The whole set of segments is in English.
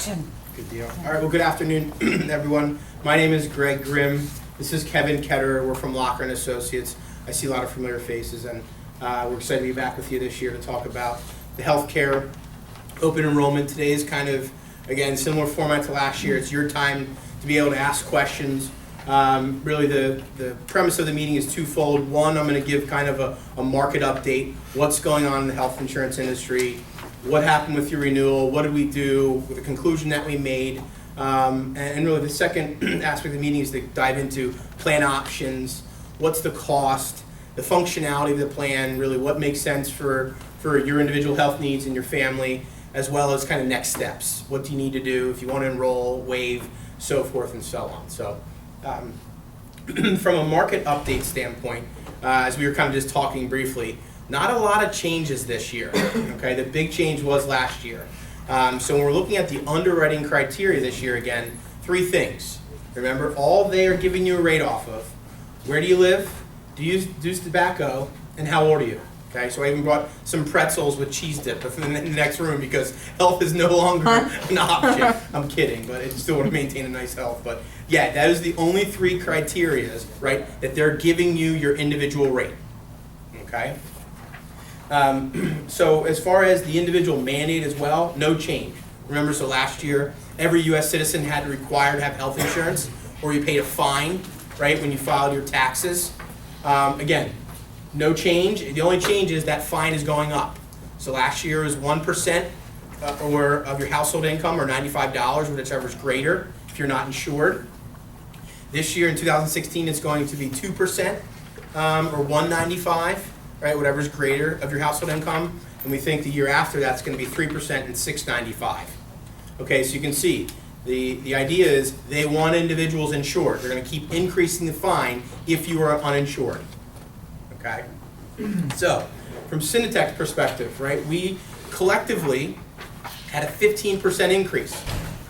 discussion. Good deal. All right, well, good afternoon, everyone. My name is Greg Grimm. This is Kevin Ketterer. We're from Locker & Associates. I see a lot of familiar faces, and we're excited to be back with you this year to talk about the healthcare open enrollment. Today is kind of, again, similar format to last year. It's your time to be able to ask questions. Really, the premise of the meeting is twofold. One, I'm going to give kind of a market update, what's going on in the health insurance industry, what happened with your renewal, what did we do, the conclusion that we made, and really the second aspect of the meeting is to dive into plan options, what's the cost, the functionality of the plan, really what makes sense for your individual health needs and your family, as well as kind of next steps. What do you need to do if you want to enroll, waive, so forth and so on. So from a market update standpoint, as we were kind of just talking briefly, not a lot of changes this year. Okay, the big change was last year. So when we're looking at the underwriting criteria this year, again, three things. Remember, all they are giving you a rate off of: where do you live, do you use tobacco, and how old are you? Okay, so I even brought some pretzels with cheese dip in the next room because health is no longer an option. I'm kidding, but I still want to maintain a nice health. But yeah, that is the only three criteria, right, that they're giving you your individual rate. Okay. So as far as the individual mandate as well, no change. Remember, so last year, every U.S. citizen had to require to have health insurance, or you paid a fine, right, when you filed your taxes. Again, no change. The only change is that fine is going up. So last year was 1% or of your household income, or $95, whichever is greater if you're not insured. This year in 2016, it's going to be 2% or $195. Right, whatever's greater of your household income, and we think the year after that's going to be 3% and $695. Okay, so you can see the idea is they want individuals insured. They're going to keep increasing the fine if you are uninsured. Okay, so from SynaTek's perspective, right, we collectively had a 15% increase.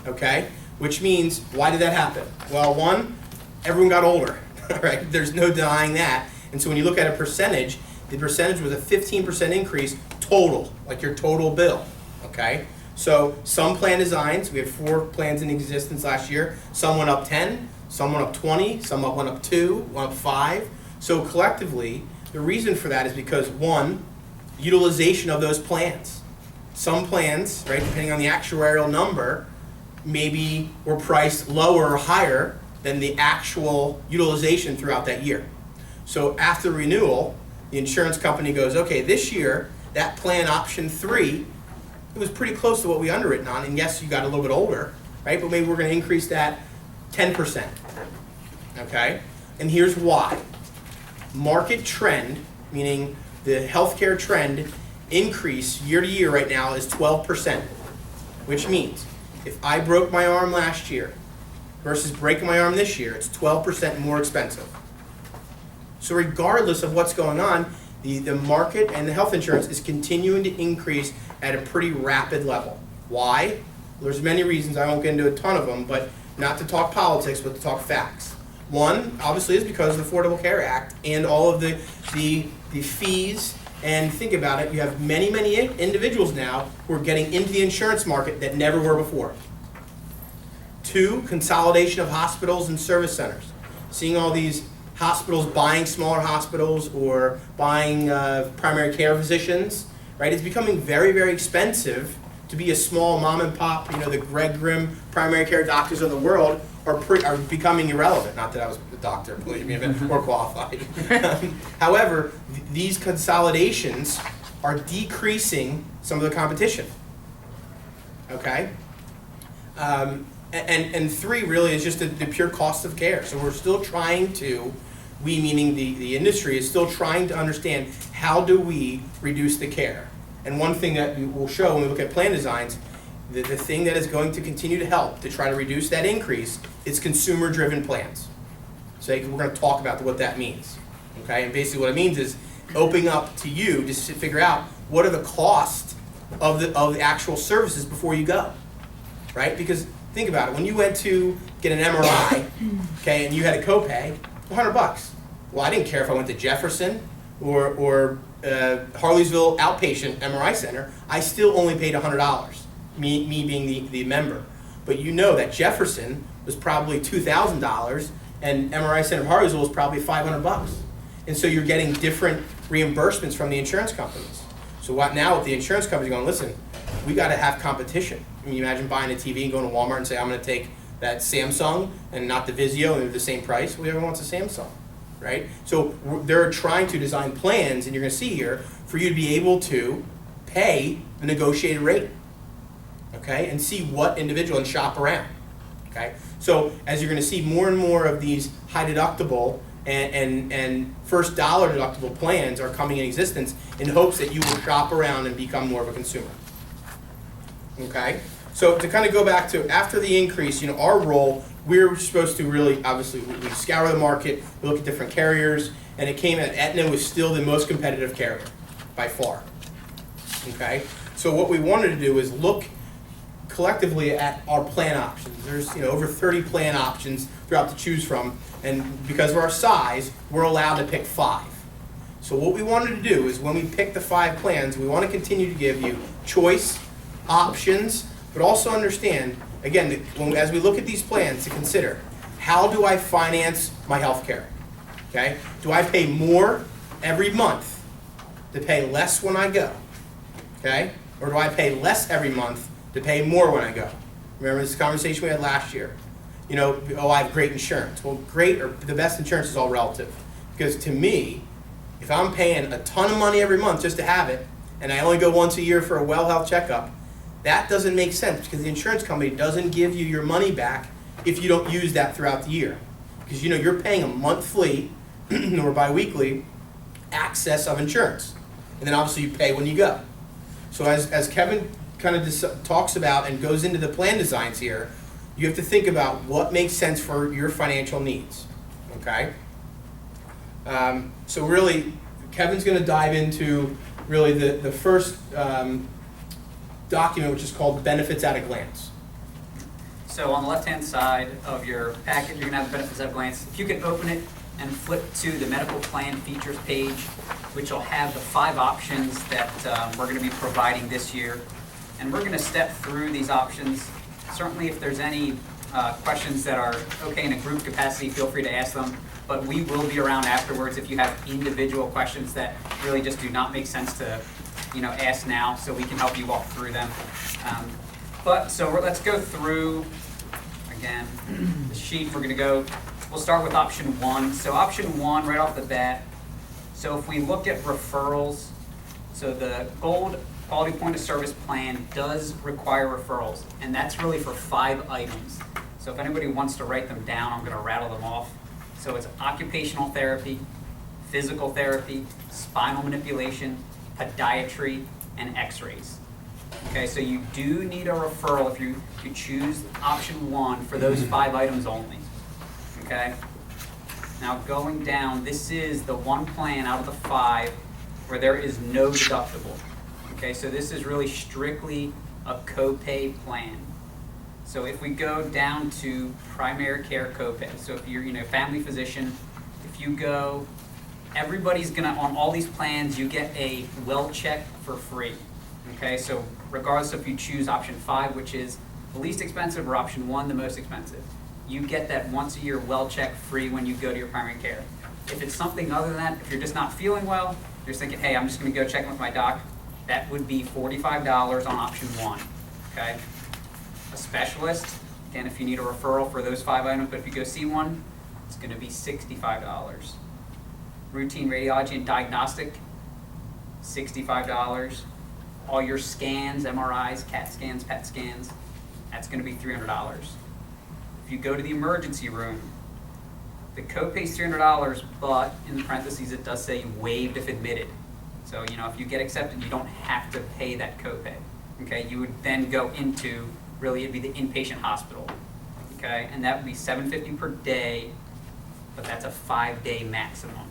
Okay, which means why did that happen? Well, one, everyone got older. Right, there's no denying that, and so when you look at a percentage. The percentage was a 15% increase total, like your total bill, okay? So some plan designs, we had 4 plans in existence last year. Some went up 10, some went up 20, some went up 2, went up 5. So collectively, the reason for that is because, one, utilization of those plans. Some plans, right, depending on the actuarial number, maybe were priced lower or higher than the actual utilization throughout that year. So after renewal, the insurance company goes, okay, this year, that plan option 3, it was pretty close to what we underwritten on, and yes, you got a little bit older, right? But maybe we're going to increase that 10%, okay? And here's why. Market trend, meaning the healthcare trend increase year to year right now is 12%, which means if I broke my arm last year versus breaking my arm this year, it's 12% more expensive. So regardless of what's going on, the market and the health insurance is continuing to increase at a pretty rapid level. Why? Well, there's many reasons. I won't get into a ton of them, but not to talk politics, but to talk facts. One, obviously, is because of the Affordable Care Act and all of the fees. And think about it, you have many individuals now who are getting into the insurance market that never were before. 2, consolidation of hospitals and service centers. Seeing all these hospitals buying smaller hospitals or buying primary care physicians, right? It's becoming very expensive to be a small mom and pop. You know, the Greg Grimm primary care doctors of the world are becoming irrelevant. Not that I was a doctor, believe me, I'm more qualified. However, these consolidations are decreasing some of the competition. Okay? And 3 really is just the pure cost of care. So we're still trying to, we meaning the industry, is still trying to understand how do we reduce the care. And one thing that we will show when we look at plan designs, the thing that is going to continue to help to try to reduce that increase is consumer-driven plans. So we're going to talk about what that means. Okay, and basically what it means is opening up to you just to figure out what are the costs of the actual services before you go, right? Because think about it, when you went to get an MRI, okay, and you had a copay, $100. Well, I didn't care if I went to Jefferson or Harleysville outpatient MRI center. I still only paid $100. Me being the member. but you know that Jefferson was probably $2,000 and MRI Center of Harleysville was probably $500. And so you're getting different reimbursements from the insurance companies. So what now with the insurance companies going, listen, we got to have competition. I mean, you imagine buying a TV and going to Walmart and say, I'm going to take that Samsung and not the Vizio, and they're the same price. Well, everyone wants a Samsung, right? So they're trying to design plans, and you're going to see here, for you to be able to pay the negotiated rate, okay, and see what individual and shop around, okay? So as you're going to see more and more of these high deductible and first dollar deductible plans are coming in existence in hopes that you will shop around and become more of a consumer, okay? So to kind of go back to after the increase, our role, we're supposed to really, obviously, we scour the market, we look at different carriers, and it came at Aetna was still the most competitive carrier by far. Okay, so what we wanted to do is look collectively at our plan options. There's over 30 plan options throughout to choose from, and because of our size, we're allowed to pick 5. So what we wanted to do is when we pick the 5 plans, we want to continue to give you choice, options, but also understand, again, as we look at these plans, to consider, how do I finance my health care? Okay, do I pay more every month to pay less when I go? Okay? Or do I pay less every month to pay more when I go? Remember this conversation we had last year. I have great insurance. Well, great or the best insurance is all relative. Because to me, if I'm paying a ton of money every month just to have it, and I only go once a year for a well health checkup, that doesn't make sense because the insurance company doesn't give you your money back if you don't use that throughout the year. Because you're paying a monthly or biweekly access of insurance. And then obviously you pay when you go. So as Kevin kind of talks about and goes into the plan designs here, you have to think about what makes sense for your financial needs, okay? So really, Kevin's going to dive into really the first document, which is called Benefits at a Glance. So on the left-hand side of your packet, you're going to have the Benefits at a Glance. If you can open it and flip to the medical plan features page, which will have the 5 options that we're going to be providing this year. And we're going to step through these options. Certainly if there's any questions that are okay in a group capacity, feel free to ask them. But we will be around afterwards if you have individual questions that really just do not make sense to ask now, so we can help you walk through them. Let's go through, again, the sheet. We'll start with option 1. So option 1, right off the bat, so if we look at referrals, so the Gold Quality Point of Service plan does require referrals, and that's really for 5 items. So if anybody wants to write them down, I'm going to rattle them off. So it's occupational therapy, physical therapy, spinal manipulation, podiatry, and x-rays. Okay, so you do need a referral if you choose option 1 for those 5 items only. Okay? Now going down, this is the one plan out of the 5 where there is no deductible. Okay, so this is really strictly a copay plan. So if we go down to primary care copay, so if you're a family physician, if you go, everybody's gonna, on all these plans, you get a well check for free. Okay, so regardless if you choose option 5, which is the least expensive, or option 1, the most expensive, you get that once a year well check free when you go to your primary care. If it's something other than that, if you're just not feeling well, you're just thinking, hey, I'm just gonna go check in with my doc, that would be $45 on option 1, okay? A specialist, again, if you need a referral for those 5 items, but if you go see one, it's gonna be $65. Routine radiology and diagnostic, $65. All your scans, MRIs, CAT scans, PET scans, that's gonna be $300. If you go to the emergency room, the copay is $300, but in the parentheses it does say waived if admitted. So, if you get accepted, you don't have to pay that copay. Okay, you would then go into, really it'd be the inpatient hospital. Okay, and that would be $750 per day, but that's a 5-day maximum.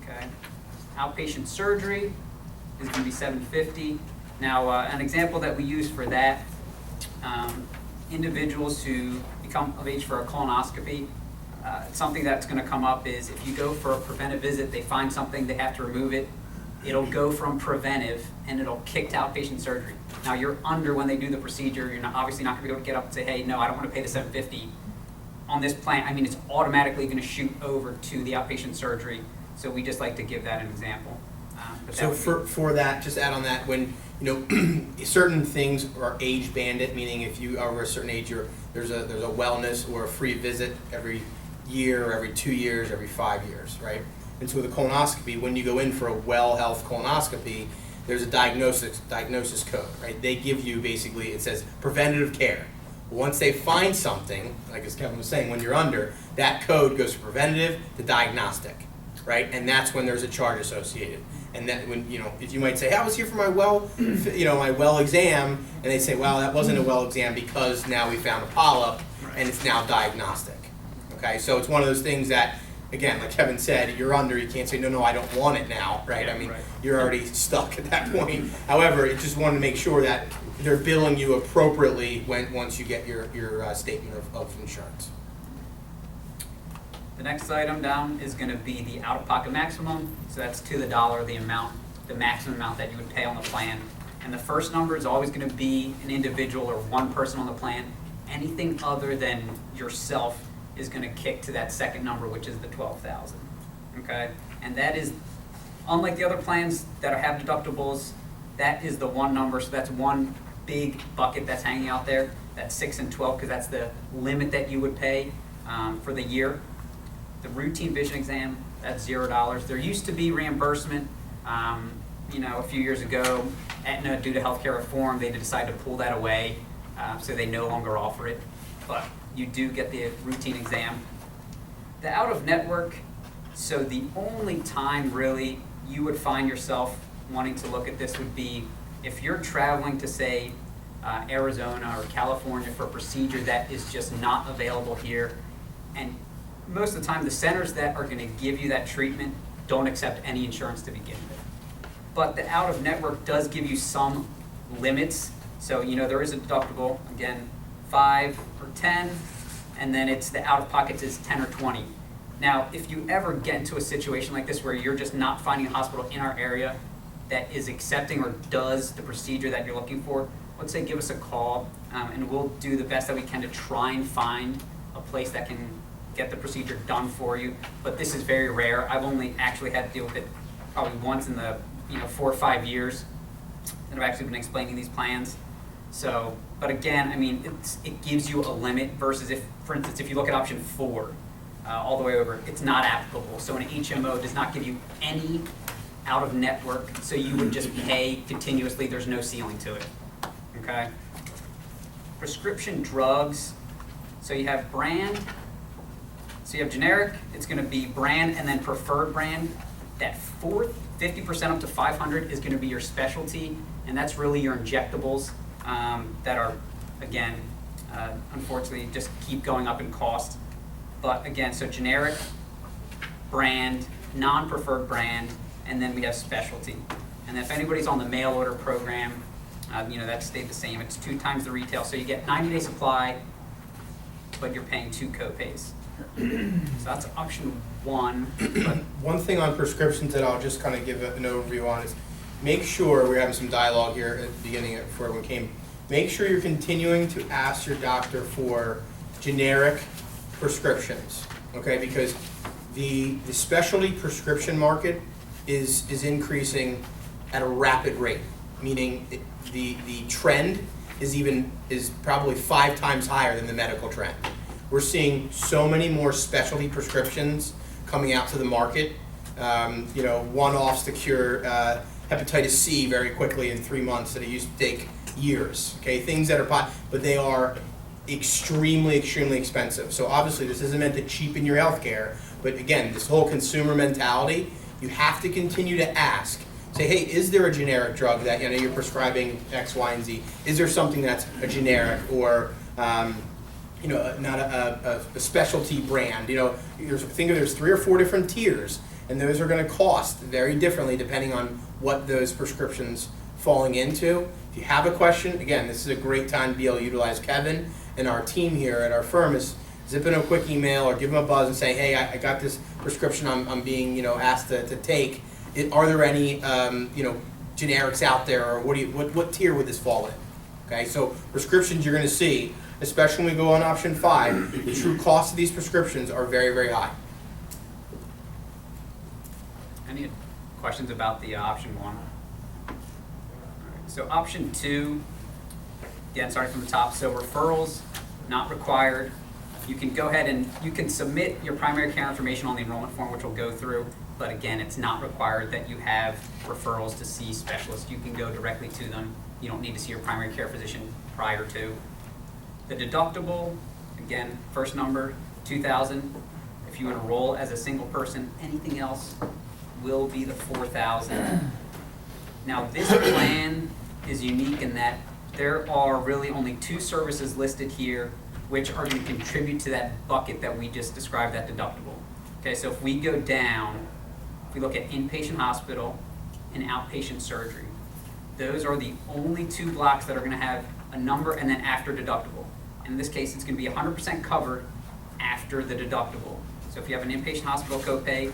Okay, outpatient surgery is going to be $750. Now, an example that we use for that, individuals who become of age for a colonoscopy, something that's going to come up is if you go for a preventive visit, they find something, they have to remove it. it'll go from preventive and it'll kick to outpatient surgery. Now you're under when they do the procedure, you're obviously not gonna be able to get up and say, hey, no, I don't wanna pay the $750 on this plan. I mean, it's automatically gonna shoot over to the outpatient surgery, so we just like to give that an example. But So for that, just add on that, when, certain things are age banded, meaning if you are over a certain age, there's a wellness or a free visit every year, or every 2 years, every 5 years, right? And so with a colonoscopy, when you go in for a well health colonoscopy, there's a diagnosis code, right? They give you basically, it says preventative care. Once they find something, like as Kevin was saying, when you're under, that code goes from preventative to diagnostic, right? And that's when there's a charge associated. And then when, if you might say, hey, I was here for my my well exam, and they say, well, that wasn't a well exam because now we found a polyp and it's now diagnostic. Okay, so it's one of those things that, again, like Kevin said, you're under, you can't say, no, I don't want it now, right? Yeah, I mean, right. you're already stuck at that point. However, it just wanted to make sure that they're billing you appropriately once you get your statement of insurance. The next item down is gonna be the out-of-pocket maximum, so that's to the dollar, the maximum amount that you would pay on the plan. And the first number is always gonna be an individual or one person on the plan. Anything other than yourself is gonna kick to that second number, which is the 12,000, okay? And that is, unlike the other plans that have deductibles, that is the one number, so that's one big bucket that's hanging out there, that's 6 and 12, because that's the limit that you would pay for the year. The routine vision exam, that's $0. There used to be reimbursement, a few years ago. Aetna, due to healthcare reform, they decided to pull that away, so they no longer offer it. But you do get the routine exam. The out-of-network, so the only time really you would find yourself wanting to look at this would be if you're traveling to, say, Arizona or California for a procedure that is just not available here, and most of the time, the centers that are going to give you that treatment don't accept any insurance to begin with. But the out-of-network does give you some limits. So, there is a deductible, again, 5 or 10, and then it's the out-of-pocket is 10 or 20. Now, if you ever get into a situation like this where you're just not finding a hospital in our area that is accepting or does the procedure that you're looking for, let's say give us a call, and we'll do the best that we can to try and find a place that can get the procedure done for you, but this is very rare. I've only actually had to deal with it probably once in the 4 or 5 years that I've actually been explaining these plans. So, but again, I mean, it gives you a limit versus if, for instance, if you look at option 4, all the way over, it's not applicable. So an HMO does not give you any out of network, so you would just pay continuously. There's no ceiling to it. Okay. Prescription drugs. So you have brand. So you have generic, it's going to be brand and then preferred brand. That fourth, 50% up to 500 is going to be your specialty, and that's really your injectables that are, again, unfortunately, just keep going up in cost. But again, so generic, brand, non-preferred brand, and then we have specialty. And if anybody's on the mail order program, that stayed the same. It's 2 times the retail, so you get 90-day supply, but you're paying 2 co-pays. So that's option 1. But one thing on prescriptions that I'll just kind of give an overview on is make sure, we're having some dialogue here at the beginning before everyone came, make sure you're continuing to ask your doctor for generic prescriptions, okay? Because the specialty prescription market is increasing at a rapid rate, meaning the trend is probably 5 times higher than the medical trend. We're seeing so many more specialty prescriptions coming out to the market. One-offs to cure hepatitis C very quickly in 3 months that it used to take years. Okay, things that are but they are extremely expensive. So obviously this isn't meant to cheapen your healthcare, but again, this whole consumer mentality, you have to continue to ask. Say, hey, is there a generic drug that you're prescribing X, Y, and Z? Is there something that's a generic or not a specialty brand? Think of there's 3 or 4 different tiers, and those are going to cost very differently depending on what those prescriptions falling into. If you have a question, again, this is a great time to be able to utilize Kevin and our team here at our firm is zip in a quick email or give them a buzz and say, hey, I got this prescription I'm being asked to take. are there any, generics out there, or what tier would this fall in? Okay, so prescriptions you're gonna see, especially when we go on option 5, the true cost of these prescriptions are very, very high. Any questions about the option 1? So option 2, again, starting from the top, so referrals, not required. You can go ahead and you can submit your primary care information on the enrollment form, which we'll go through, but again, it's not required that you have referrals to see specialists. You can go directly to them. You don't need to see your primary care physician prior to. The deductible, again, first number, $2,000. If you enroll as a single person, anything else will be the $4,000. Now, this plan is unique in that there are really only 2 services listed here which are going to contribute to that bucket that we just described, that deductible. Okay, so if we go down, if we look at inpatient hospital and outpatient surgery, those are the only 2 blocks that are going to have a number and then after deductible. And in this case, it's going to be 100% covered after the deductible. So if you have an inpatient hospital copay,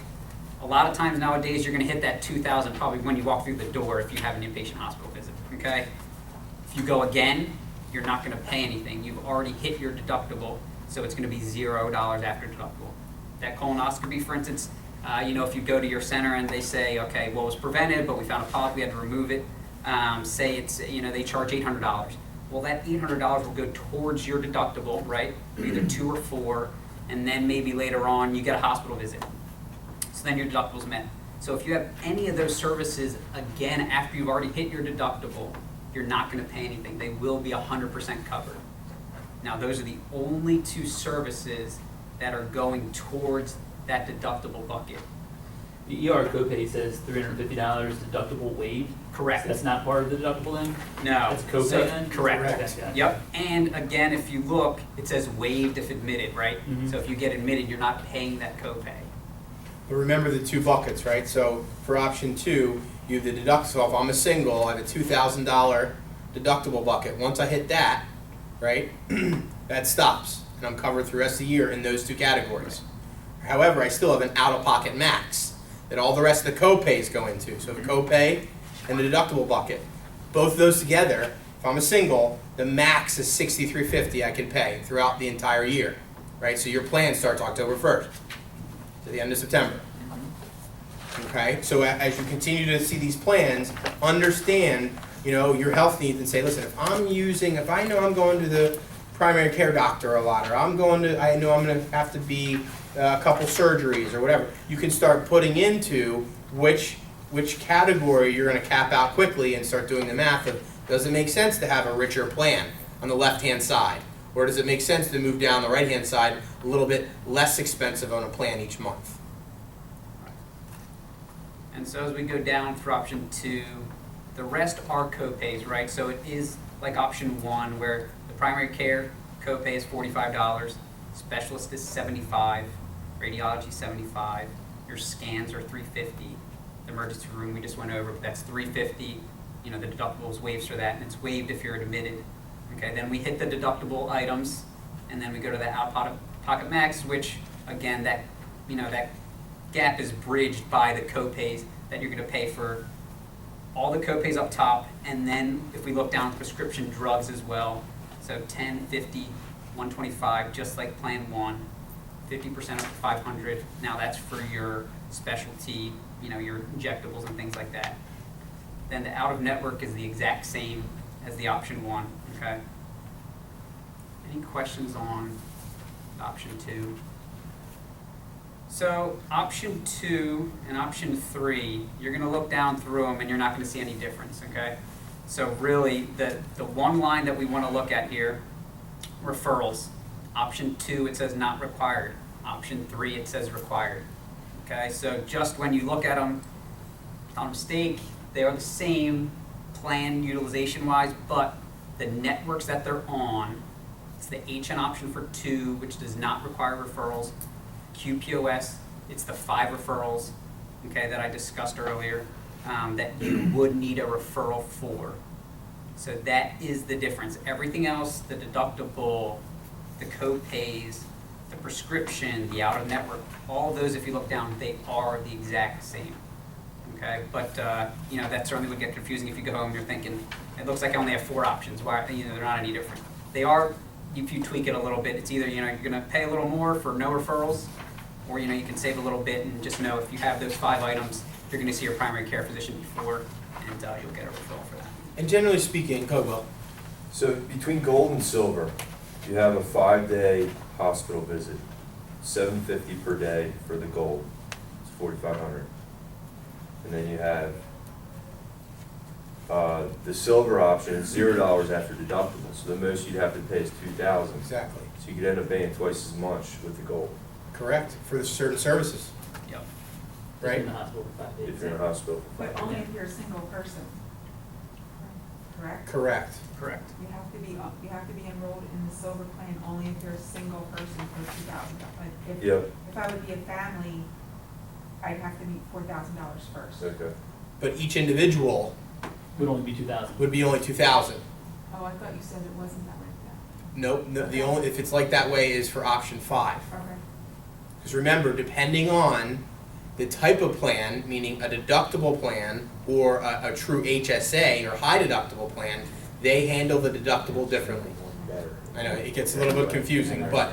a lot of times nowadays you're going to hit that $2,000 probably when you walk through the door if you have an inpatient hospital visit. Okay? If you go again, you're not going to pay anything. You've already hit your deductible, so it's going to be $0 after deductible. That colonoscopy, for instance, if you go to your center and they say, okay, well, it was prevented, but we found a polyp, we had to remove it. Say it's, they charge $800. Well, that $800 will go towards your deductible, right? Either 2 or 4, and then maybe later on you get a hospital visit. So then your deductible's met. So if you have any of those services, again, after you've already hit your deductible, you're not going to pay anything. They will be 100% covered. Now, those are the only 2 services that are going towards that deductible bucket. The ER copay says $350 deductible waived. Correct. So that's not part of the deductible then? No. That's copay So- then? Correct. Okay. Yep. And again, if you look, it says waived if admitted, right? Mhm. So if you get admitted, you're not paying that copay. But remember the 2 buckets, right? So for option 2, you have the deductible. If I'm a single, I have a $2,000 deductible bucket. Once I hit that, right, that stops, and I'm covered through the rest of the year in those 2 categories. However, I still have an out-of-pocket max that all the rest of the copays go into. So the copay and the deductible bucket, both of those together, if I'm a single, the max is $63.50 I can pay throughout the entire year, right? So your plan starts October 1st to the end of September. Okay, so as you continue to see these plans, understand, your health needs and say, listen, if I know I'm going to the primary care doctor a lot, or I know I'm going to have to be a couple surgeries or whatever, you can start putting into which category you're going to cap out quickly and start doing the math of, does it make sense to have a richer plan on the left-hand side? Or does it make sense to move down the right-hand side a little bit less expensive on a plan each month? And so as we go down for option 2, the rest are copays, right? So it is like option 1 where the primary care copay is $45, specialist is $75, radiology $75, your scans are $350, the emergency room we just went over, but that's $350. The deductible is waived for that, and it's waived if you're admitted. Okay, then we hit the deductible items, and then we go to the out-of-pocket max, which again, that gap is bridged by the copays that you're going to pay for all the copays up top, and then if we look down prescription drugs as well, so 10, 50, 125, just like plan 1, 50% up to 500. Now that's for your specialty, your injectables and things like that. Then the out-of-network is the exact same as the option 1, okay? Any questions on option 2? So option 2 and option 3, you're going to look down through them and you're not going to see any difference, okay? So really, the one line that we want to look at here, referrals. Option 2, it says not required. Option 3, it says required. Okay, so just when you look at them, without mistake, they are the same plan utilization-wise, but the networks that they're on, it's the HN option for 2, which does not require referrals. QPOS, it's the 5 referrals, okay, that I discussed earlier, that you would need a referral for. So that is the difference. Everything else, the deductible, the co-pays, the prescription, the out-of-network, all those, if you look down, they are the exact same. okay? But, you know, that certainly would get confusing if you go home and you're thinking, it looks like I only have 4 options, why, you know, they're not any different. They are, if you tweak it a little bit, it's either, you know, you're gonna pay a little more for no referrals, or, you know, you can save a little bit and just know if you have those 5 items, you're gonna see your primary care physician before, and you'll get a referral for that. And generally speaking, go Will. So between gold and silver, you have a 5-day hospital visit, $750 per day for the gold, it's $4,500. And then you have the silver option is $0 after deductible, so the most you'd have to pay is $2,000. Exactly. So you could end up paying twice as much with the gold Correct, for the certain services, Yep. right? In the hospital for 5 days. if you're in a hospital. But only if you're a single person, correct? Correct. Correct. You have to be enrolled in the silver plan only if you're a single person for $2,000. Like Yep. if I would be a family, I'd have to meet $4,000 first. Okay. But each individual Would only be 2,000. would be only 2,000. Oh, I thought you said it wasn't that like Nope, no, the only, if it's like that way is for option 5. that. Okay. Because remember, depending on the type of plan, meaning a deductible plan or a true HSA or high deductible plan, they handle the deductible differently. I know, it gets a little bit confusing, but,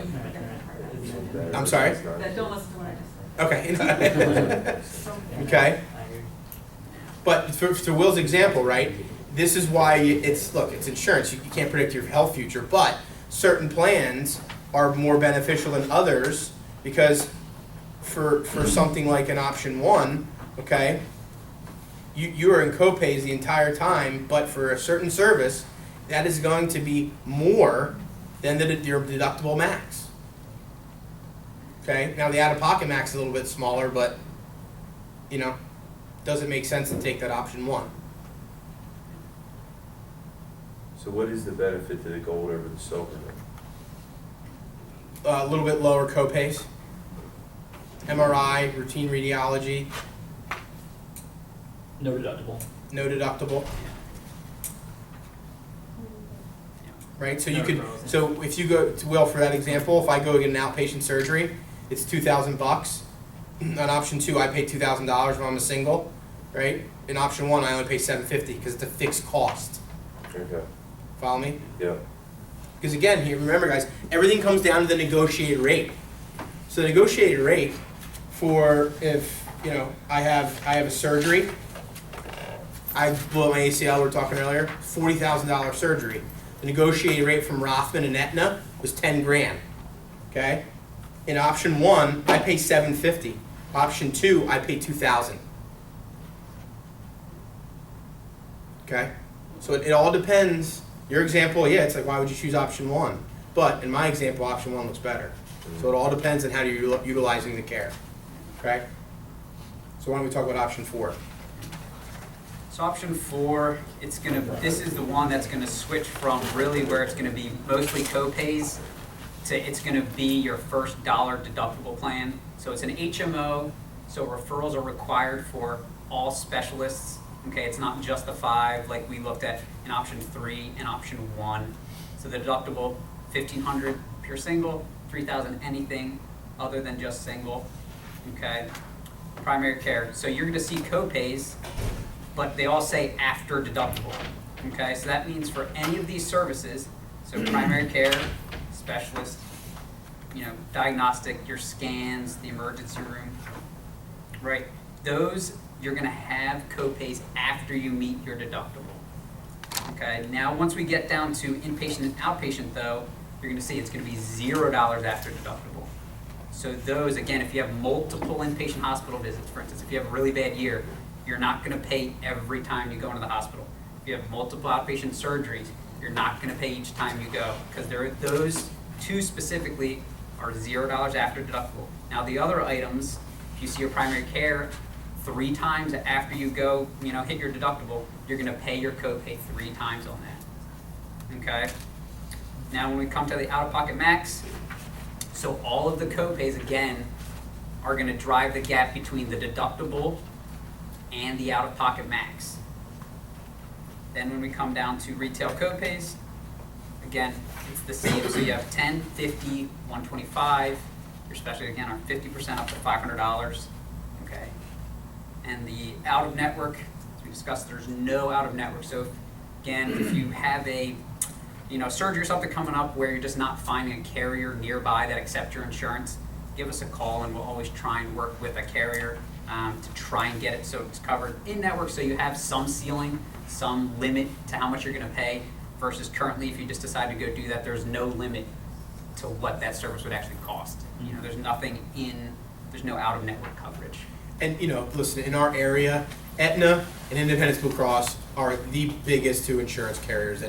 I'm sorry? That, don't listen to what I just said. okay. Okay, I agree. but for Will's example, right, this is why it's, look, it's insurance, you can't predict your health future, but certain plans are more beneficial than others because for something like an option 1, okay, you are in co-pays the entire time, but for a certain service, that is going to be more than your deductible max. Okay, now the out-of-pocket max is a little bit smaller, but, you know, does it make sense to take that option 1? So what is the benefit to the gold over the silver then? A little bit lower co-pays. MRI, routine radiology, No deductible. no deductible. Right, so you No could, referrals. so if you go to Will for that example, if I go get an outpatient surgery, it's $2,000. On option 2, I pay $2,000 when I'm a single, right? In option 1, I only pay $750 because it's a fixed cost. Okay. Follow me? Yeah. Because again, here, remember guys, everything comes down to the negotiated rate. So the negotiated rate for if, you know, I have a surgery, I blew up my ACL, we were talking earlier, $40,000 surgery. The negotiated rate from Rothman and Aetna was 10 grand, okay? In option 1, I pay $750. Option 2, I pay $2,000. Okay? So it all depends. Your example, yeah, it's like, why would you choose option 1? But in my example, option 1 looks better. So it all depends on how you're utilizing the care, okay? So why don't we talk about option 4? So option 4, this is the one that's gonna switch from really where it's gonna be mostly co-pays to it's gonna be your first dollar deductible plan. So it's an HMO, so referrals are required for all specialists. Okay, it's not just the 5 like we looked at in option 3 and option 1. So the deductible, $1,500 if you're single, $3,000 anything other than just single. Okay, primary care. So you're gonna see co-pays, but they all say after deductible. Okay, so that means for any of these services, so primary care, specialist, you know, diagnostic, your scans, the emergency room, right? Those, you're gonna have co-pays after you meet your deductible. Okay, now once we get down to inpatient and outpatient though, you're gonna see it's gonna be $0 after deductible. So those, again, if you have multiple inpatient hospital visits, for instance, if you have a really bad year, you're not gonna pay every time you go into the hospital. If you have multiple outpatient surgeries, you're not gonna pay each time you go, because those 2 specifically are $0 after deductible. Now the other items, if you see your primary care 3 times after you go, you know, hit your deductible, you're gonna pay your copay 3 times on that, okay? Now when we come to the out-of-pocket max, so all of the copays, again, are gonna drive the gap between the deductible and the out-of-pocket max. Then when we come down to retail copays, again, it's the same. So you have 10, 50, 125. Your specialty, again, are 50% up to $500. Okay. And the out-of-network, as we discussed, there's no out-of-network. So again, if you have a surgery or something coming up where you're just not finding a carrier nearby that accepts your insurance, give us a call and we'll always try and work with a carrier to try and get it so it's covered in network, so you have some ceiling, some limit to how much you're going to pay, versus currently if you just decide to go do that, there's no limit to what that service would actually cost. There's no out-of-network coverage. And listen, in our area, Aetna and Independence Blue Cross are the biggest two insurance carriers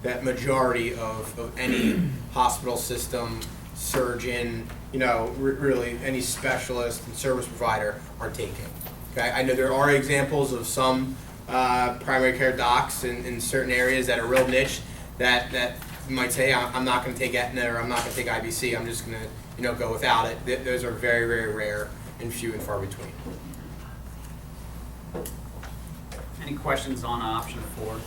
that majority of any hospital system, surgeon, really any specialist and service provider are taking. Okay, I know there are examples of some primary care docs in certain areas that are real niche that might say, I'm not going to take Aetna or I'm not going to take IBC. I'm just going to go without it. Those are very, very rare and few and far between. Any questions on option 4?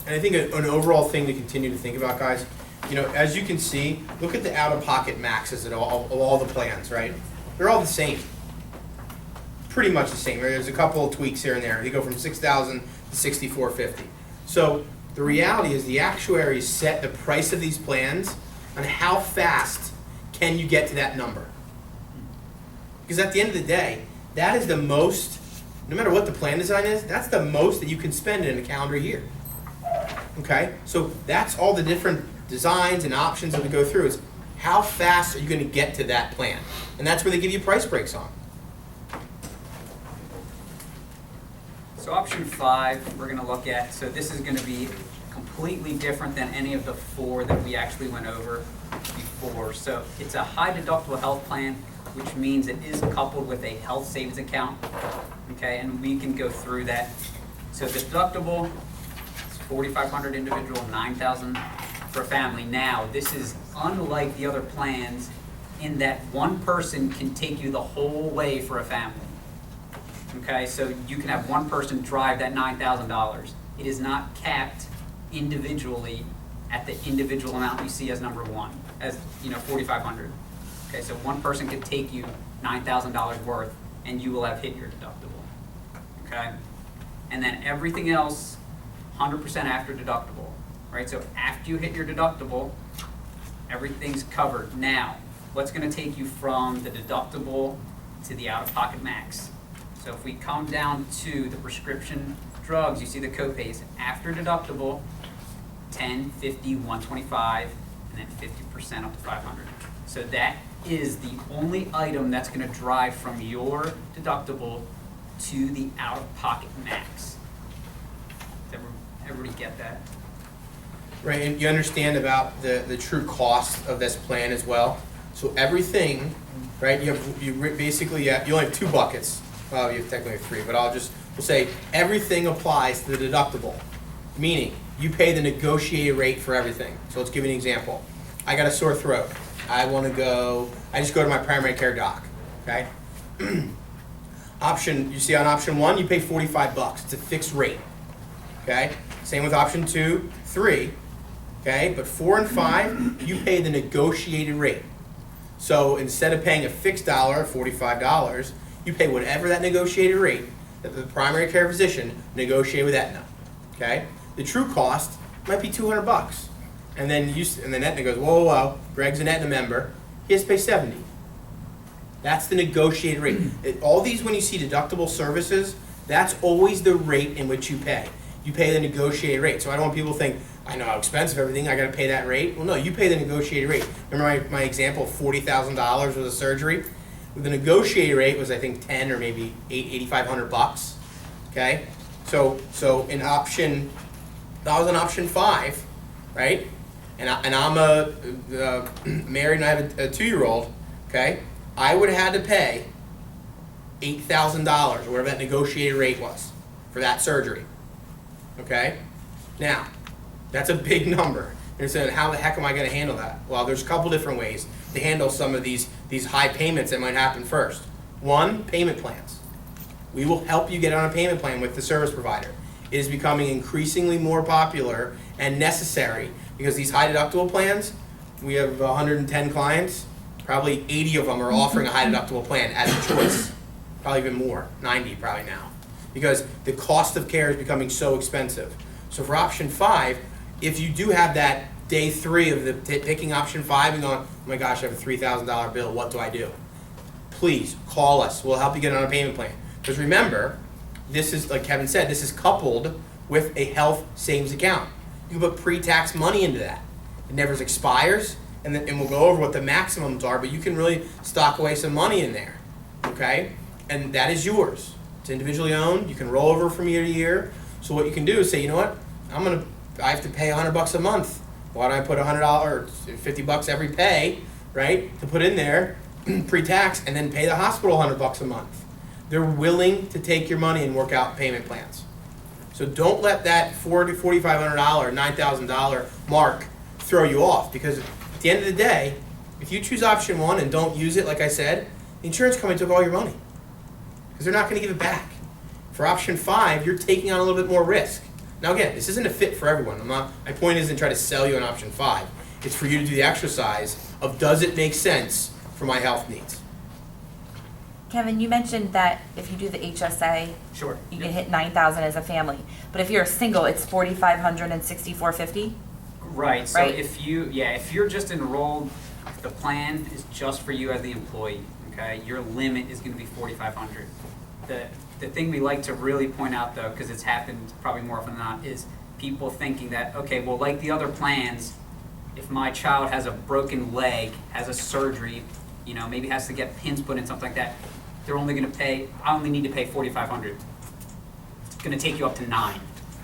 And I think an overall thing to continue to think about, guys, as you can see, look at the out-of-pocket maxes of all the plans, right? They're all the same. Pretty much the same. Right? There's a couple of tweaks here and there. They go from $6,000 to $6,450. So the reality is the actuaries set the price of these plans on how fast can you get to that number. Because at the end of the day, that is the most, no matter what the plan design is, that's the most that you can spend in a calendar year. Okay? So that's all the different designs and options that we go through is how fast are you going to get to that plan? And that's where they give you price breaks on. So option 5, we're going to look at, so this is going to be completely different than any of the 4 that we actually went over before. So it's a high deductible health plan, which means it is coupled with a health savings account. Okay, and we can go through that. So the deductible is $4,500 individual, $9,000 for a family. Now, this is unlike the other plans in that one person can take you the whole way for a family. Okay, so you can have one person drive that $9,000. It is not capped individually at the individual amount you see as number 1, as $4,500. Okay, so one person could take you $9,000 worth, and you will have hit your deductible. Okay, and then everything else, 100% after deductible. Right, so after you hit your deductible, everything's covered. Now, what's going to take you from the deductible to the out-of-pocket max? So if we come down to the prescription drugs, you see the copays after deductible, 10, 50, 125, and then 50% up to 500. So that is the only item that's going to drive from your deductible to the out-of-pocket max. Does everybody get that? Right, and you understand about the true cost of this plan as well. So everything, right? You only have 2 buckets. Well, you technically have 3, but we'll say everything applies to the deductible. Meaning, you pay the negotiated rate for everything. So let's give you an example. I got a sore throat. I just go to my primary care doc. Okay. You see on option 1, you pay $45. It's a fixed rate. Okay. Same with option 2, 3. Okay, but 4 and 5, you pay the negotiated rate. So instead of paying a fixed dollar, $45, you pay whatever that negotiated rate that the primary care physician negotiated with Aetna. Okay, the true cost might be $200, and then Aetna goes, whoa, Greg's an Aetna member, he has to pay $70. That's the negotiated rate. All these, when you see deductible services, that's always the rate in which you pay. You pay the negotiated rate. So I don't want people to think, I know how expensive everything, I got to pay that rate. Well, no, you pay the negotiated rate. Remember my example of $40,000 was a surgery? The negotiated rate was, I think, 10 or maybe $8,500. Okay, so in option, that was in option 5, right? And I'm married and I have a 2-year-old. Okay, I would have had to pay $8,000 or whatever that negotiated rate was for that surgery. Okay, now that's a big number. You're saying, how the heck am I going to handle that? Well, there's a couple different ways to handle some of these high payments that might happen first. 1, payment plans. We will help you get on a payment plan with the service provider. It is becoming increasingly more popular and necessary because these high deductible plans, we have 110 clients. Probably 80 of them are offering a high deductible plan as a choice. Probably even more, 90 probably now. Because the cost of care is becoming so expensive. So for option 5, if you do have that day 3 of the picking option 5 and going, oh my gosh, I have a $3,000 bill, what do I do? Please call us. We'll help you get on a payment plan. Because remember, this is, like Kevin said, this is coupled with a health savings account. You can put pre-tax money into that. It never expires, and we'll go over what the maximums are, but you can really stock away some money in there, okay? And that is yours. It's individually owned. You can roll over from year to year. So what you can do is say, you know what? I have to pay $100 a month. Why don't I put $100 or $50 every pay, right, to put in there pre-tax, and then pay the hospital $100 a month? They're willing to take your money and work out payment plans. So don't let that $4,500, $9,000 mark throw you off, because at the end of the day, if you choose option 1 and don't use it, like I said, the insurance company took all your money because they're not going to give it back. For option 5, you're taking on a little bit more risk. Now again, this isn't a fit for everyone. My point isn't to try to sell you on option 5. It's for you to do the exercise of, does it make sense for my health needs? Kevin, you mentioned that if you do the HSA, Sure. you can hit 9,000 as a family. But if you're a single, it's 4,500 and 6,450. Right, so Right. if you're just enrolled, the plan is just for you as the employee, okay? Your limit is gonna be 4,500. The thing we like to really point out though, because it's happened probably more often than not, is people thinking that, okay, well, like the other plans, if my child has a broken leg, has a surgery, maybe has to get pins put in, something like that, they're only gonna pay, I only need to pay 4,500. It's gonna take you up to 9.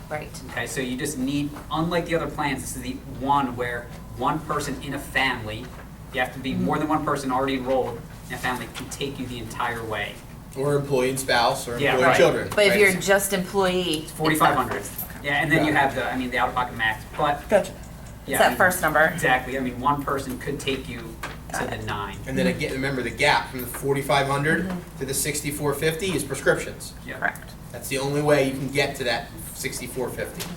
Right. Okay, so you just need, unlike the other plans, this is the one where one person in a family, you have to be more than one person already enrolled in a family, can take you the entire way. Or employee and spouse, or Yeah, employee and right. children. But if right? you're just employee, It's 4,500. it's Yeah, and then you Got have the out-of-pocket max, but. Gotcha. yeah, It's that first number. Exactly, one person could take you to Got the it. 9. And then again, remember the gap from the 4,500 to the 6,450 is prescriptions. Yeah. Correct. That's the only way you can get to that 6,450.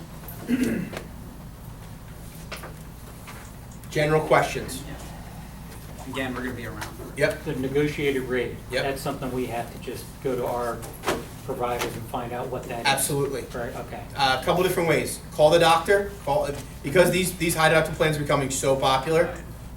General questions? Again, we're gonna be around. Yep. The negotiated rate, Yep. that's something we have to just go to our providers and find out what that is. Absolutely. Right, okay. A couple different ways. Call the doctor. Because these high deductible plans are becoming so popular.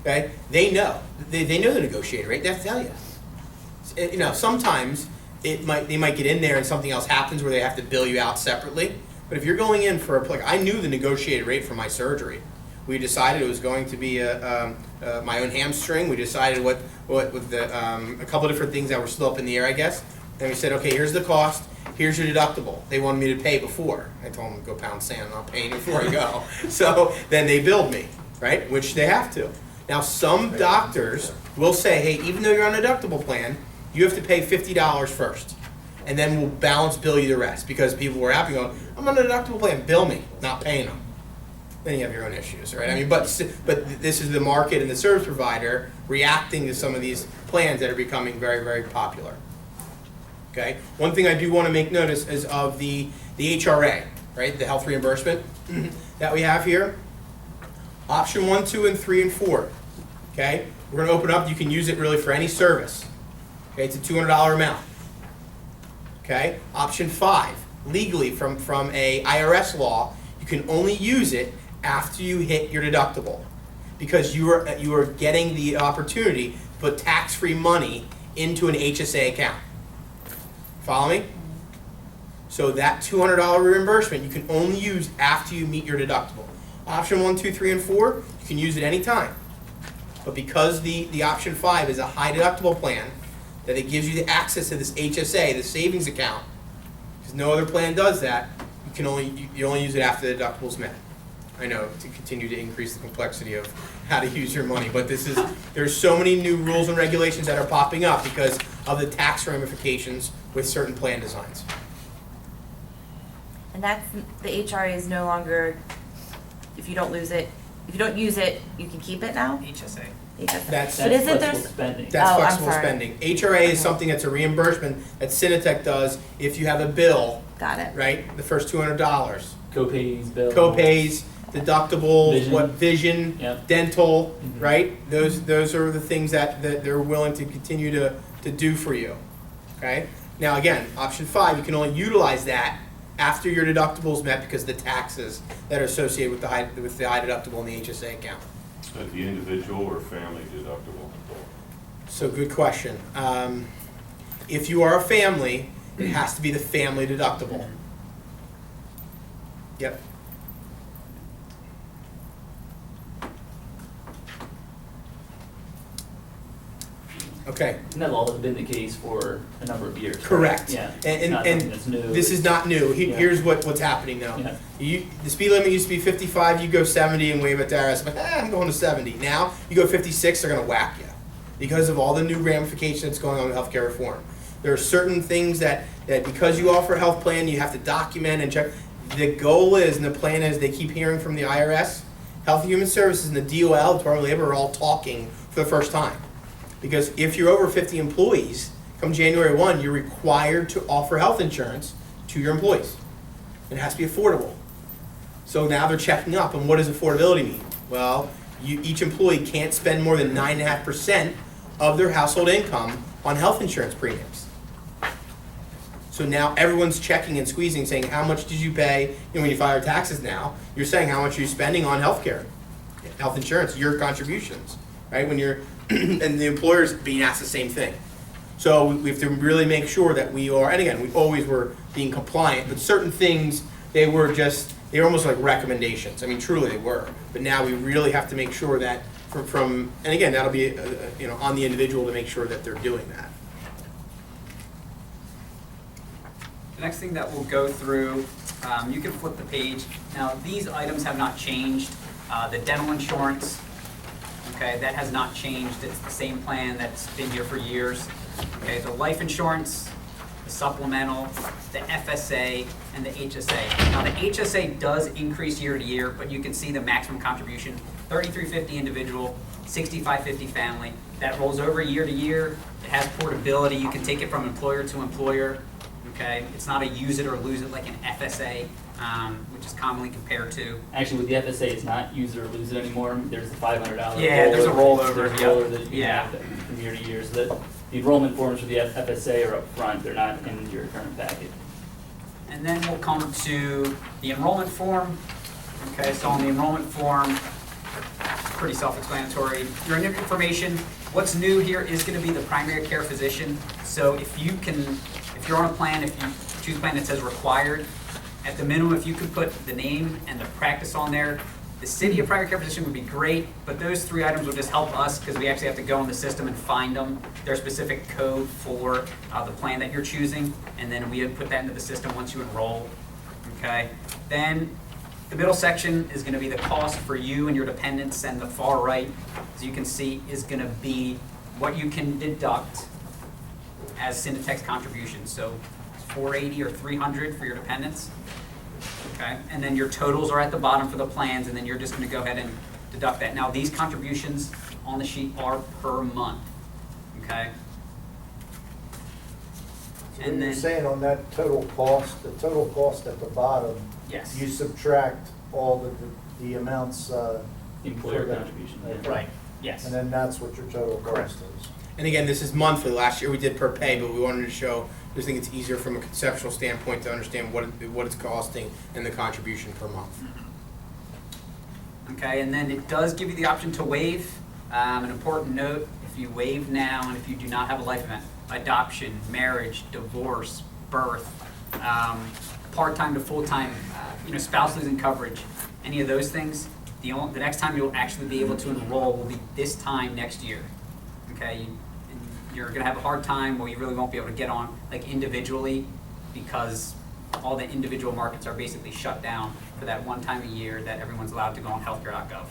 Okay, they know they know the negotiated rate. They have to tell you. Sometimes they might get in there and something else happens where they have to bill you out separately. But if you're going in for I knew the negotiated rate for my surgery. We decided it was going to be my own hamstring. We decided what with a couple of different things that were still up in the air, I guess. Then we said, okay, here's the cost. Here's your deductible. They wanted me to pay before. I told them to go pound sand. I'm not paying before I go. So then they billed me, right? Which they have to. Now some doctors will say, hey, even though you're on a deductible plan, you have to pay $50 first, and then we'll balance bill you the rest, because people were happy going, I'm on a deductible plan, bill me, not paying them. Then you have your own issues, right? But this is the market and the service provider reacting to some of these plans that are becoming very, very popular. Okay. One thing I do want to make notice is of the HRA, right? The health reimbursement that we have here. Option 1, 2, and 3, and 4. Okay. We're going to open up. You can use it really for any service. Okay. It's a $200 amount. Okay. Option 5, legally from a IRS law, you can only use it after you hit your deductible, because you are getting the opportunity to put tax-free money into an HSA account. Follow me? So that $200 reimbursement you can only use after you meet your deductible. Option 1, 2, 3, and 4, you can use it anytime. But because the option 5 is a high deductible plan, that it gives you the access to this HSA, the savings account, because no other plan does that, you only use it after the deductible's met. I know, to continue to increase the complexity of how to use your money, but there's so many new rules and regulations that are popping up because of the tax ramifications with certain plan designs. And that's, the HRA is no longer, if you don't use it, you can keep it now? HSA. HSA. That's But isn't there, flexible spending. That's Oh, I'm flexible sorry. spending. HRA is something that's a reimbursement that SynaTek does if you have a bill, got it. right? The first $200. Co-pays, bills. Co-pays, deductible, Vision. what vision, Yep. dental, Mhm. right? Those are the things that they're willing to continue to do for you, okay? Now, again, option 5, you can only utilize that after your deductible is met because of the taxes that are associated with the high deductible in the HSA account. At the individual or family deductible? So good question. If you are a family, it has to be the family deductible. Yep. Okay. And that'll all have been the case for a number of years. right? Correct. Yeah. And, It's not something and that's new. this is not new. Yeah. Here's what's happening now. Yeah. The speed limit used to be 55, you go 70 and wave at the IRS. I'm like, I'm going to 70. Now, you go 56, they're going to whack you because of all the new ramifications that's going on with healthcare reform. There are certain things that because you offer a health plan, you have to document and check. The goal is, and the plan is, they keep hearing from the IRS, Health and Human Services, and the DOL, Department of Labor, are all talking for the first time. Because if you're over 50 employees, come January 1, you're required to offer health insurance to your employees. It has to be affordable. So now they're checking up, and what does affordability mean? Well, each employee can't spend more than 9.5% of their household income on health insurance premiums. So now everyone's checking and squeezing, saying, how much did you pay? When you file your taxes now, you're saying how much you're spending on healthcare, health insurance, your contributions, right? When you're, and the employer's being asked the same thing. So we have to really make sure that we are, and again, we always were being compliant, but certain things, they were almost like recommendations. I mean, truly they were. But now we really have to make sure that and again, that'll be, on the individual to make sure that they're doing that. The next thing that we'll go through, you can flip the page. Now, these items have not changed. The dental insurance, okay, that has not changed. It's the same plan that's been here for years. Okay, the life insurance, the supplemental, the FSA, and the HSA. Now, the HSA does increase year to year, but you can see the maximum contribution, $3,350 individual, $6,550 family. That rolls over year to year. It has portability. You can take it from employer to employer. Okay, it's not a use it or lose it like an FSA, which is commonly compared to. Actually, with the FSA, it's not use it or lose it anymore. There's a $500. Yeah, there's a rollover. There's a Yep. rollover that you can Yeah. have from year to year. So that the enrollment forms for the FSA are up front. They're not in your current packet. And then we'll come to the enrollment form. Okay, so on the enrollment form, pretty self-explanatory. Your information, what's new here is going to be the primary care physician. So if you're on a plan, if you choose a plan that says required, at the minimum, if you could put the name and the practice on there, the city of primary care physician would be great, but those 3 items will just help us because we actually have to go in the system and find them, their specific code for the plan that you're choosing, and then we put that into the system once you enroll, okay? Then the middle section is gonna be the cost for you and your dependents, and the far right, as you can see, is gonna be what you can deduct as SynaTek's contribution. So $480 or $300 for your dependents. Okay, and then your totals are at the bottom for the plans, and then you're just going to go ahead and deduct that. Now, these contributions on the sheet are per month. Okay. So And you're then- saying on that total cost, the total cost at the bottom, Yes. you subtract all the amounts, Employer for that. contribution. Okay. Yeah. Right. Yes. and then that's what your total Correct. cost is. And again, this is monthly. Last year we did per pay, but we wanted to show, I just think it's easier from a conceptual standpoint to understand what it's costing and the contribution per month. Okay, and then it does give you the option to waive. An important note, if you waive now and if you do not have a life event, adoption, marriage, divorce, birth, part-time to full-time, spouse losing coverage, any of those things, the next time you'll actually be able to enroll will be this time next year. Okay, and you're gonna have a hard time, or you really won't be able to get on like individually because all the individual markets are basically shut down for that one time a year that everyone's allowed to go on healthcare.gov.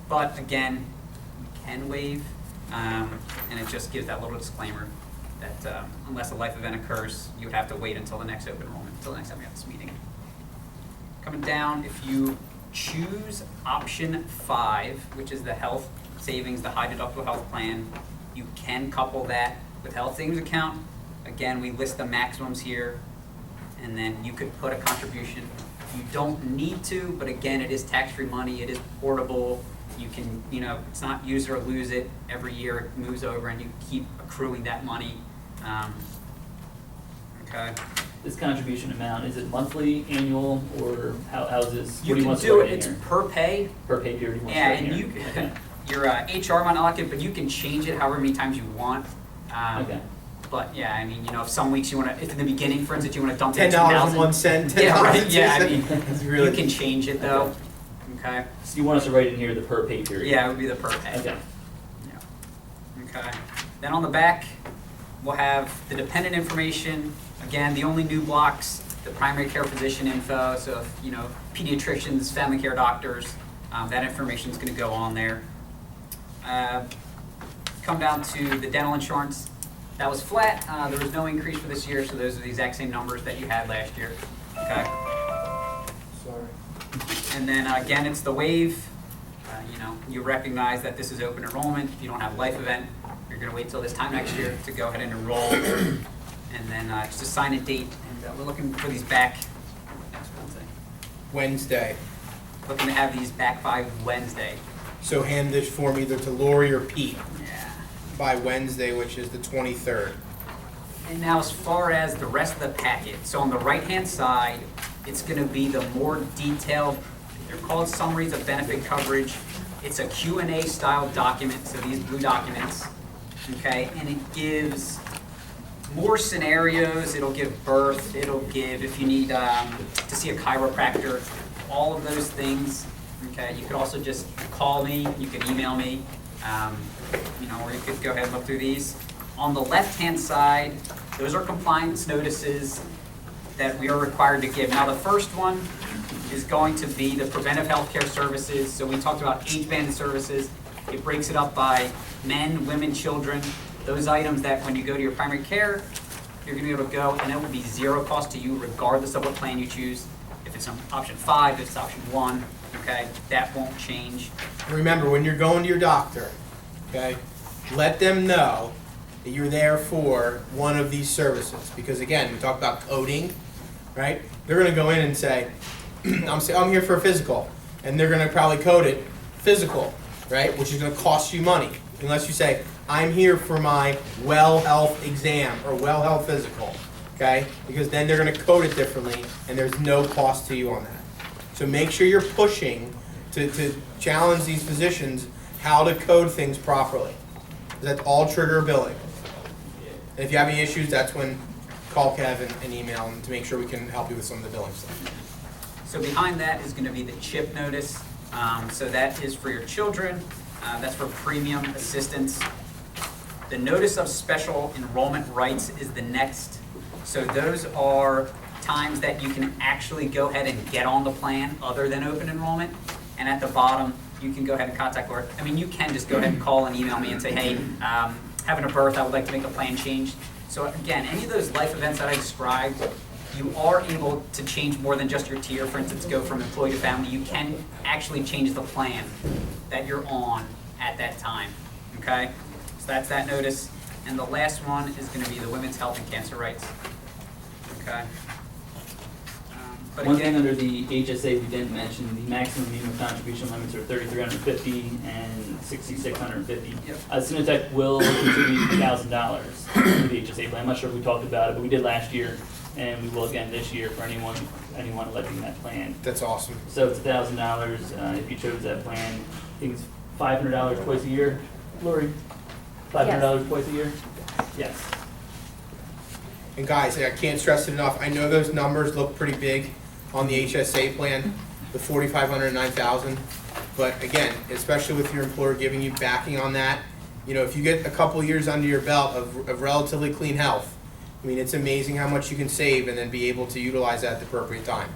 But again, you can waive, and it just gives that little disclaimer that unless a life event occurs, you would have to wait until the next open enrollment, until the next time we have this meeting. Coming down, if you choose option 5, which is the health savings, the high deductible health plan, you can couple that with health savings account. Again, we list the maximums here, and then you could put a contribution You don't need to, but again, it is tax-free money, it is portable. You can, it's not use it or lose it. Every year it moves over and you keep accruing that money. Okay. This contribution amount, is it monthly, annual, or how's this? You what do can want to do write it, in it's here? per pay. Per pay period, you want to Yeah, write in and here? you, Okay. your HR might not like it, but you can change it however many times you want. Okay. But yeah, I mean, if some weeks you want to, if in the beginning, for instance, you want to dump $10 in 2,000. and 1 cent, $10 Yeah, right, and yeah, I 2 mean, cents. It's really- you can change it though. Okay. So you want us to write in here the per pay period? Yeah, it would be the per pay. Okay. Yeah. Okay. Then on the back, we'll have the dependent information. Again, the only new blocks, the primary care physician info. So if, pediatricians, family care doctors, that information is going to go on there. Come down to the dental insurance. That was flat. There was no increase for this year, so those are the exact same numbers that you had last year. Okay. Sorry. And then again, it's the waive. You recognize that this is open enrollment. If you don't have a life event, you're going to wait till this time next year to go ahead and enroll. And then just assign a date. And we're looking for these back next Wednesday. Looking to have these back by Wednesday. So hand this form either to Lori or Pete Yeah. by Wednesday, which is the 23rd. And now as far as the rest of the packet, so on the right-hand side, it's going to be the more detailed, they're called summaries of benefit coverage. It's a Q&A style document, so these blue documents, okay, and it gives more scenarios. It'll give birth, it'll give if you need to see a chiropractor, all of those things. Okay, you could also just call me, you could email me, or you could go ahead and look through these. On the left-hand side, those are compliance notices that we are required to give. Now, the first one is going to be the preventive healthcare services. So we talked about age-banded services. It breaks it up by men, women, children. Those items that when you go to your primary care, you're going to be able to go, and it will be zero cost to you regardless of what plan you choose. If it's on option 5, if it's option 1, okay, that won't change. Remember, when you're going to your doctor, okay, let them know that you're there for one of these services. Because again, we talked about coding, right? They're going to go in and say, I'm here for a physical. And they're going to probably code it physical, right? Which is going to cost you money. Unless you say, I'm here for my well health exam or well health physical, okay? Because then they're going to code it differently and there's no cost to you on that. So make sure you're pushing to challenge these physicians how to code things properly. That's all trigger billing. And if you have any issues, that's when call Kevin and email him to make sure we can help you with some of the billing stuff. So behind that is going to be the CHIP notice. So that is for your children. That's for premium assistance. The notice of special enrollment rights is the next. So those are times that you can actually go ahead and get on the plan other than open enrollment. And at the bottom, you can go ahead and contact Laura. I mean, you can just go ahead and call and email me and say, hey, having a birth, I would like to make a plan change. So again, any of those life events that I described, you are able to change more than just your tier. For instance, go from employee to family. You can actually change the plan that you're on at that time, okay? So that's that notice. And the last one is going to be the women's health and cancer rights, okay? But One thing again, under the HSA we didn't mention, the maximum minimum contribution limits are $3,350 and $6,650. Yep. SynaTek will contribute $1,000 to the HSA plan. I'm not sure if we talked about it, but we did last year, and we will again this year for anyone electing that plan. That's awesome. So it's $1,000 if you chose that plan. I think it's $500 twice a year. Lori, $500 twice a year? Yes. And guys, I can't stress it enough. I know those numbers look pretty big on the HSA plan, the 4,500 and 9,000. But again, especially with your employer giving you backing on that, if you get a couple years under your belt of relatively clean health, I mean, it's amazing how much you can save and then be able to utilize that at the appropriate time.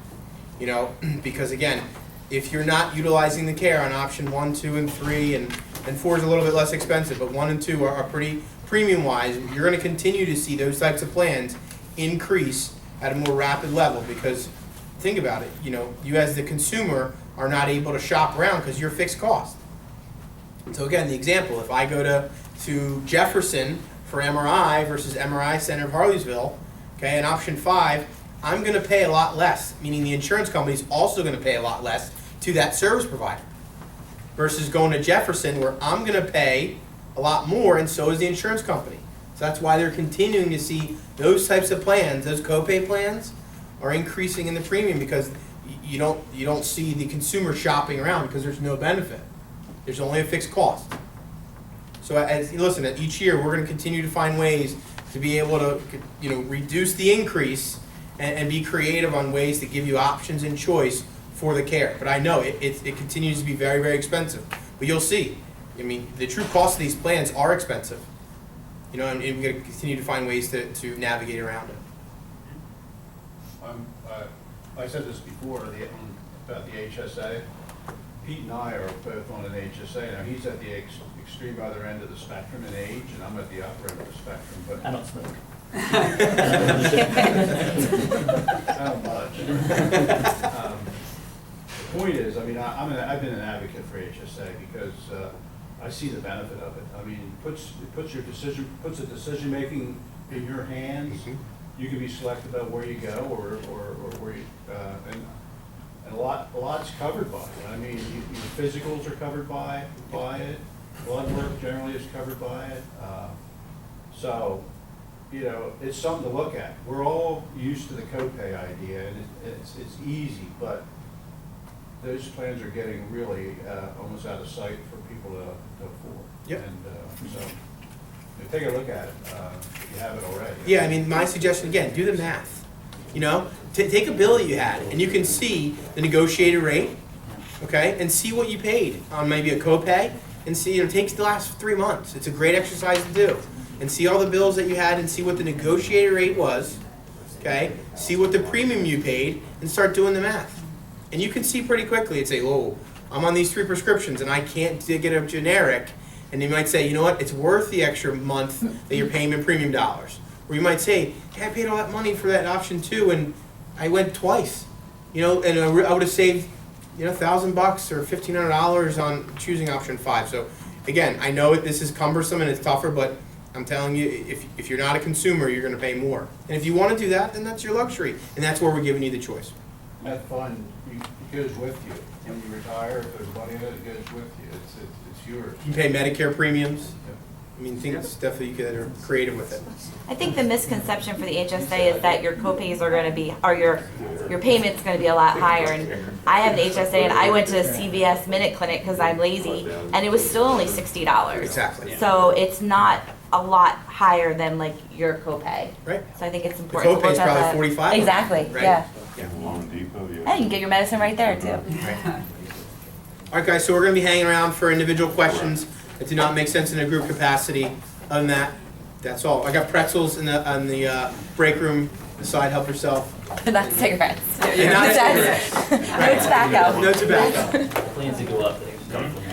Because again, if you're not utilizing the care on option 1, 2, and 3, and 4 is a little bit less expensive, but 1 and 2 are pretty premium-wise, you're going to continue to see those types of plans increase at a more rapid level because think about it, you as the consumer are not able to shop around because you're fixed cost. So again, the example, if I go to Jefferson for MRI versus MRI Center of Harleysville, okay, and option 5, I'm gonna pay a lot less, meaning the insurance company's also gonna pay a lot less to that service provider. Versus going to Jefferson where I'm gonna pay a lot more and so is the insurance company. So that's why they're continuing to see those types of plans, those copay plans are increasing in the premium because you don't see the consumer shopping around because there's no benefit. There's only a fixed cost. So listen, each year we're gonna continue to find ways to be able to, reduce the increase and be creative on ways to give you options and choice for the care. But I know it continues to be very, very expensive. But you'll see, I mean, the true cost of these plans are expensive. And we're gonna continue to find ways to navigate around it. I said this before about the HSA. Pete and I are both on an HSA. Now, he's at the extreme other end of the spectrum in age, and I'm at the upper end of the spectrum, but I don't smoke. not much. The point is, I mean, I've been an advocate for HSA because I see the benefit of it. I mean, it puts the decision-making in your hands. Mhm. You can be selective about where you go or where you, and a lot's covered by it. I mean, your physicals are covered by it. Blood work generally is covered by it. So, it's something to look at. We're all used to the copay idea, and it's easy, but those plans are getting really almost out of sight for people to afford. Yep. And so, take a look at it if you haven't already. Yeah, I mean, my suggestion again, do the math. Take a bill that you had, and you can see the negotiated rate, okay, and see what you paid on maybe a copay, and see, take the last 3 months. It's a great exercise to do, and see all the bills that you had, and see what the negotiated rate was, okay. See what the premium you paid, and start doing the math, and you can see pretty quickly and say, oh, I'm on these 3 prescriptions, and I can't get a generic. And you might say, you know what, it's worth the extra month that you're paying in premium dollars. Or you might say, hey, I paid all that money for that option 2 and I went twice. And I would have saved, $1,000 or $1,500 on choosing option 5. So again, I know this is cumbersome and it's tougher, but I'm telling you, if you're not a consumer, you're gonna pay more. And if you wanna do that, then that's your luxury. And that's where we're giving you the choice. That fund, it goes with you. When you retire, if there's money in it, it goes with you. It's yours. You can pay Medicare premiums. I mean, things definitely that are creative with it. I think the misconception for the HSA is that your copays are gonna be, or your payment's gonna be a lot higher. And I have an HSA and I went to a CVS Minute Clinic because I'm lazy, and it was still only $60. Exactly. So it's not a lot higher than like your copay. Right. So I think it's The important to copay is look at probably that. 45. Exactly, Right. yeah. Home Depot, yeah. And you can get your medicine right there too. Right. All right, guys, so we're going to be hanging around for individual questions that do not make sense in a group capacity. Other than that, that's all. I got pretzels in the break room. Decide, help yourself. Not cigarettes. And not cigarettes. No tobacco. No tobacco. Plans to go up, they come from